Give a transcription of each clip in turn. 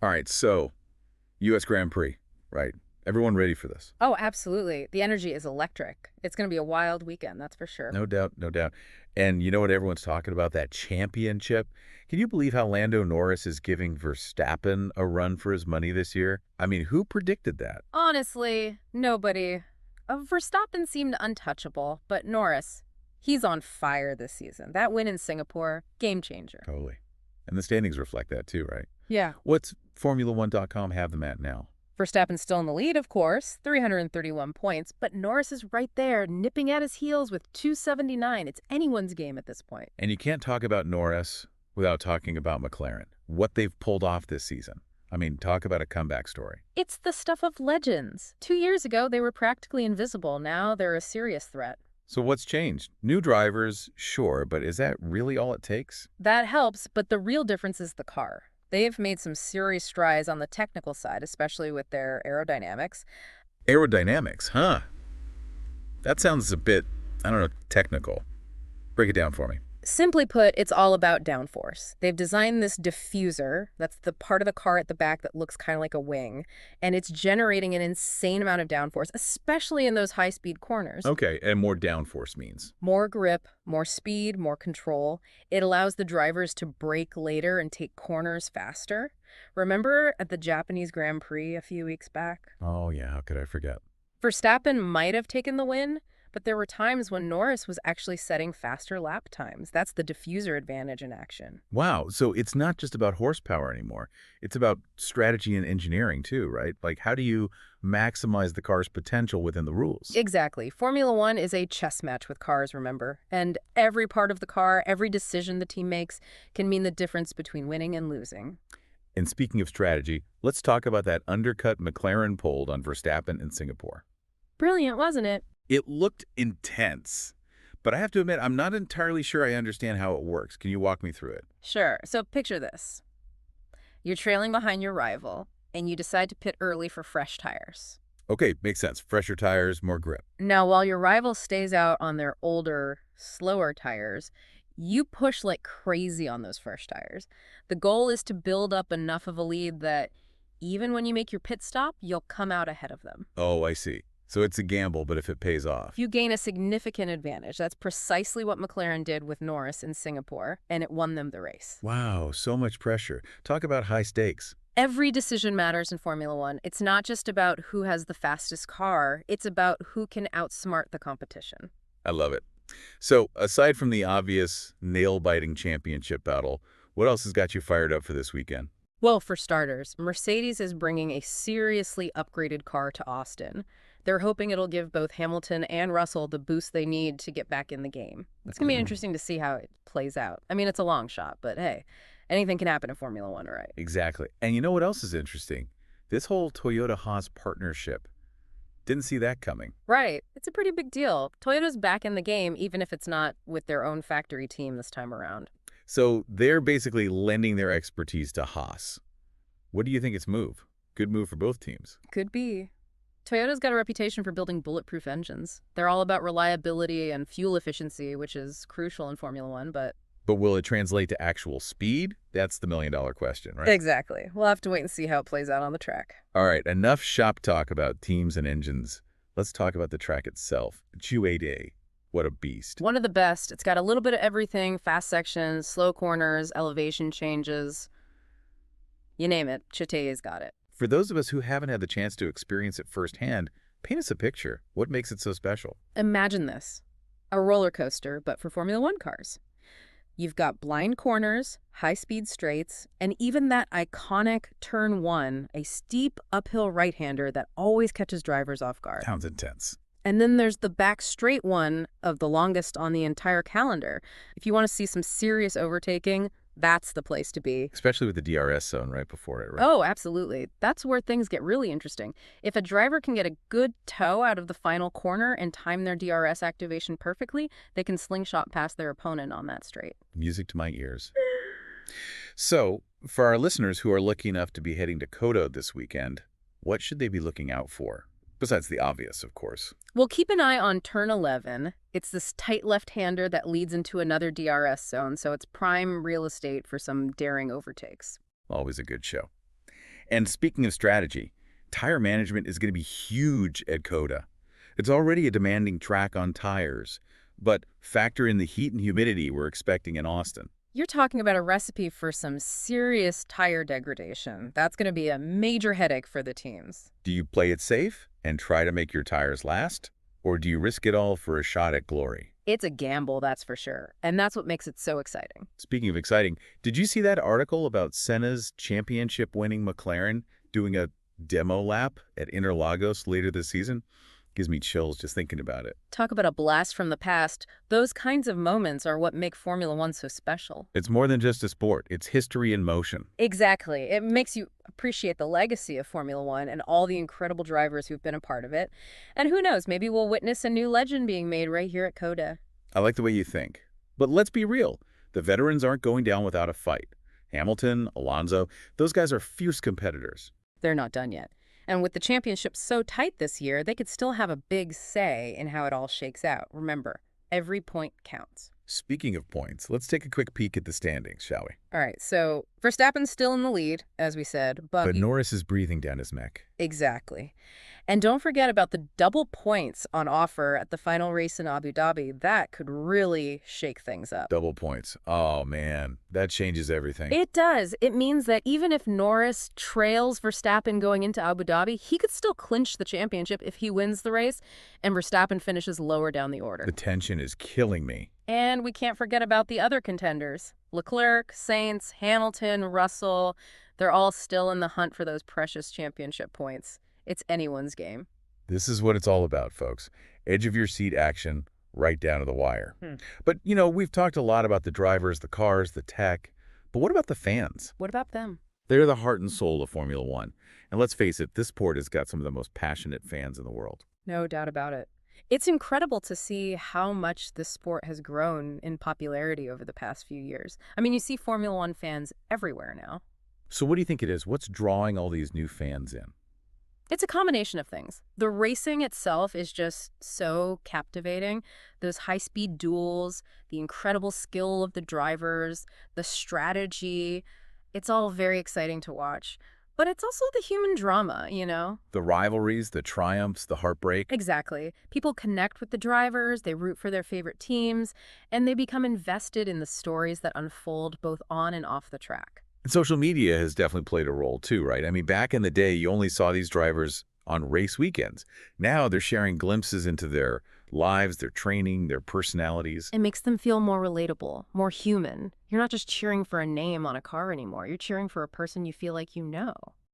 All right, so U.S. Grand Prix, right? Everyone ready for this? Oh, absolutely. The energy is electric. It's going to be a wild weekend, that's for sure. No doubt, no doubt. And you know what everyone's talking about? That championship. Can you believe how Lando Norris is giving Verstappen a run for his money this year? I mean, who predicted that? Honestly, nobody. Verstappen seemed untouchable, but Norris, he's on fire this season. That win in Singapore, game changer. Totally. And the standings reflect that too, right? Yeah. What's Formula1.com have them at now? Verstappen's still in the lead, of course, 331 points, but Norris is right there, nipping at his heels with 279. It's anyone's game at this point. And you can't talk about Norris without talking about McLaren, what they've pulled off this season. I mean, talk about a comeback story. It's the stuff of legends. 2 years ago, they were practically invisible. Now they're a serious threat. So what's changed? New drivers, sure, but is that really all it takes? That helps, but the real difference is the car. They've made some serious strides on the technical side, especially with their aerodynamics. Aerodynamics, huh? That sounds a bit, I don't know, technical. Break it down for me. Simply put, it's all about downforce. They've designed this diffuser, that's the part of the car at the back that looks kind of like a wing, and it's generating an insane amount of downforce, especially in those high-speed corners. Okay, and more downforce means. More grip, more speed, more control. It allows the drivers to brake later and take corners faster. Remember at the Japanese Grand Prix a few weeks back? Oh yeah, how could I forget? Verstappen might have taken the win, but there were times when Norris was actually setting faster lap times. That's the diffuser advantage in action. Wow, so it's not just about horsepower anymore. It's about strategy and engineering too, right? Like how do you maximize the car's potential within the rules? Exactly. Formula One is a chess match with cars, remember? And every part of the car, every decision the team makes can mean the difference between winning and losing. And speaking of strategy, let's talk about that undercut McLaren pulled on Verstappen in Singapore. Brilliant, wasn't it? It looked intense, but I have to admit, I'm not entirely sure I understand how it works. Can you walk me through it? Sure. So picture this. You're trailing behind your rival, and you decide to pit early for fresh tires. Okay, makes sense. Fresher tires, more grip. Now, while your rival stays out on their older, slower tires, you push like crazy on those fresh tires. The goal is to build up enough of a lead that even when you make your pit stop, you'll come out ahead of them. Oh, I see. So it's a gamble, but if it pays off. You gain a significant advantage. That's precisely what McLaren did with Norris in Singapore, and it won them the race. Wow, so much pressure. Talk about high stakes. Every decision matters in Formula One. It's not just about who has the fastest car. It's about who can outsmart the competition. I love it. So aside from the obvious nail-biting championship battle, what else has got you fired up for this weekend? Well, for starters, Mercedes is bringing a seriously upgraded car to Austin. They're hoping it'll give both Hamilton and Russell the boost they need to get back in the game. It's going to be interesting to see how it plays out. I mean, it's a long shot, but hey, anything can happen in Formula One, right? Exactly. And you know what else is interesting? This whole Toyota-Haas partnership. Didn't see that coming. Right. It's a pretty big deal. Toyota's back in the game, even if it's not with their own factory team this time around. So they're basically lending their expertise to Haas. What do you think it's move? Good move for both teams. Could be. Toyota's got a reputation for building bulletproof engines. They're all about reliability and fuel efficiency, which is crucial in Formula One, but... But will it translate to actual speed? That's the million-dollar question, right? Exactly. We'll have to wait and see how it plays out on the track. All right, enough shop talk about teams and engines. Let's talk about the track itself. Chouette, what a beast. One of the best. It's got a little bit of everything, fast sections, slow corners, elevation changes. You name it, Chouette's got it. For those of us who haven't had the chance to experience it firsthand, paint us a picture. What makes it so special? Imagine this. A roller coaster, but for Formula One cars. You've got blind corners, high-speed straights, and even that iconic turn one, a steep uphill right-hander that always catches drivers off guard. Sounds intense. And then there's the back straight one of the longest on the entire calendar. If you want to see some serious overtaking, that's the place to be. Especially with the DRS zone right before it, right? Oh, absolutely. That's where things get really interesting. If a driver can get a good toe out of the final corner and time their DRS activation perfectly, they can slingshot past their opponent on that straight. Music to my ears. So, for our listeners who are lucky enough to be heading to Kodo this weekend, what should they be looking out for? Besides the obvious, of course. Well, keep an eye on turn 11. It's this tight left-hander that leads into another DRS zone, so it's prime real estate for some daring overtakes. Always a good show. And speaking of strategy, tire management is going to be huge at COTA. It's already a demanding track on tires, but factor in the heat and humidity we're expecting in Austin. You're talking about a recipe for some serious tire degradation. That's going to be a major headache for the teams. Do you play it safe and try to make your tires last? Or do you risk it all for a shot at glory? It's a gamble, that's for sure. And that's what makes it so exciting. Speaking of exciting, did you see that article about Senna's championship-winning McLaren doing a demo lap at Interlagos later this season? Gives me chills just thinking about it. Talk about a blast from the past. Those kinds of moments are what make Formula One so special. It's more than just a sport. It's history in motion. Exactly. It makes you appreciate the legacy of Formula One and all the incredible drivers who've been a part of it. And who knows, maybe we'll witness a new legend being made right here at COTA. I like the way you think. But let's be real. The veterans aren't going down without a fight. Hamilton, Alonso, those guys are fierce competitors. They're not done yet. And with the championship so tight this year, they could still have a big say in how it all shakes out. Remember, every point counts. Speaking of points, let's take a quick peek at the standings, shall we? All right, so Verstappen's still in the lead, as we said, But Norris is breathing down his neck. Exactly. And don't forget about the double points on offer at the final race in Abu Dhabi. That could really shake things up. Double points. Oh, man. That changes everything. It does. It means that even if Norris trails Verstappen going into Abu Dhabi, he could still clinch the championship if he wins the race and Verstappen finishes lower down the order. The tension is killing me. And we can't forget about the other contenders. Leclerc, Sainz, Hamilton, Russell. They're all still in the hunt for those precious championship points. It's anyone's game. This is what it's all about, folks. Edge-of-your-seat action right down to the wire. But, we've talked a lot about the drivers, the cars, the tech. But what about the fans? What about them? They're the heart and soul of Formula One. And let's face it, this sport has got some of the most passionate fans in the world. No doubt about it. It's incredible to see how much this sport has grown in popularity over the past few years. I mean, you see Formula One fans everywhere now. So what do you think it is? What's drawing all these new fans in? It's a combination of things. The racing itself is just so captivating. Those high-speed duels, the incredible skill of the drivers, the strategy. It's all very exciting to watch. But it's also the human drama, The rivalries, the triumphs, the heartbreak. Exactly. People connect with the drivers, they root for their favorite teams, and they become invested in the stories that unfold both on and off the track. And social media has definitely played a role too, right? I mean, back in the day, you only saw these drivers on race weekends. Now they're sharing glimpses into their lives, their training, their personalities. It makes them feel more relatable, more human. You're not just cheering for a name on a car anymore. You're cheering for a person you feel like you know.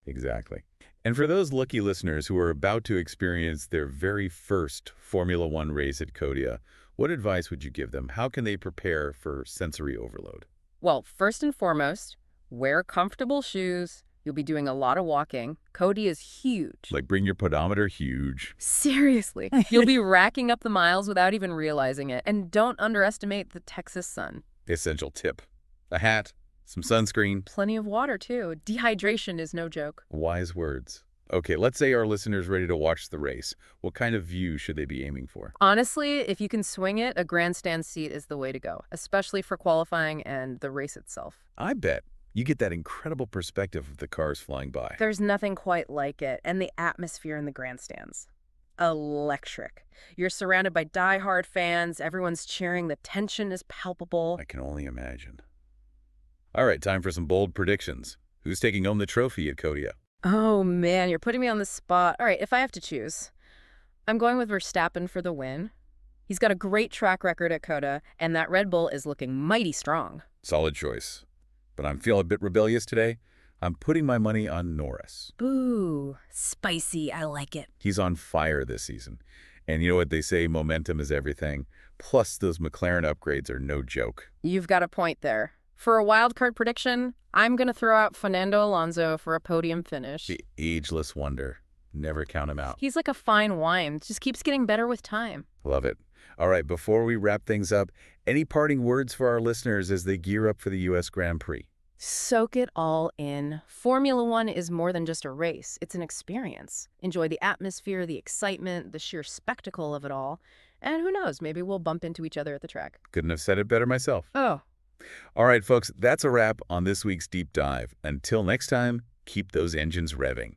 Exactly. And for those lucky listeners who are about to experience their very first Formula One race at COTA, what advice would you give them? How can they prepare for sensory overload? Well, first and foremost, wear comfortable shoes. You'll be doing a lot of walking. COTA is huge. Like bring your pedometer huge. Seriously. You'll be racking up the miles without even realizing it. And don't underestimate the Texas sun. Essential tip. A hat, some sunscreen. Plenty of water, too. Dehydration is no joke. Wise words. Okay, let's say our listeners ready to watch the race. What kind of view should they be aiming for? Honestly, if you can swing it, a grandstand seat is the way to go, especially for qualifying and the race itself. I bet. You get that incredible perspective of the cars flying by. There's nothing quite like it, and the atmosphere in the grandstands. Electric. You're surrounded by die-hard fans, everyone's cheering, the tension is palpable. I can only imagine. All right, time for some bold predictions. Who's taking home the trophy at COTA? Oh man, you're putting me on the spot. All right, if I have to choose, I'm going with Verstappen for the win. He's got a great track record at COTA, and that Red Bull is looking mighty strong. Solid choice. But I'm feeling a bit rebellious today. I'm putting my money on Norris. Ooh, spicy. I like it. He's on fire this season. And you know what they say, momentum is everything. Plus, those McLaren upgrades are no joke. You've got a point there. For a wildcard prediction, I'm going to throw out Fernando Alonso for a podium finish. The ageless wonder. Never count him out. He's like a fine wine. Just keeps getting better with time. Love it. All right, before we wrap things up, any parting words for our listeners as they gear up for the U.S. Grand Prix? Soak it all in. Formula One is more than just a race. It's an experience. Enjoy the atmosphere, the excitement, the sheer spectacle of it all. And who knows, maybe we'll bump into each other at the track. Couldn't have said it better myself. Oh. All right, folks, that's a wrap on this week's Deep Dive. Until next time, keep those engines revving.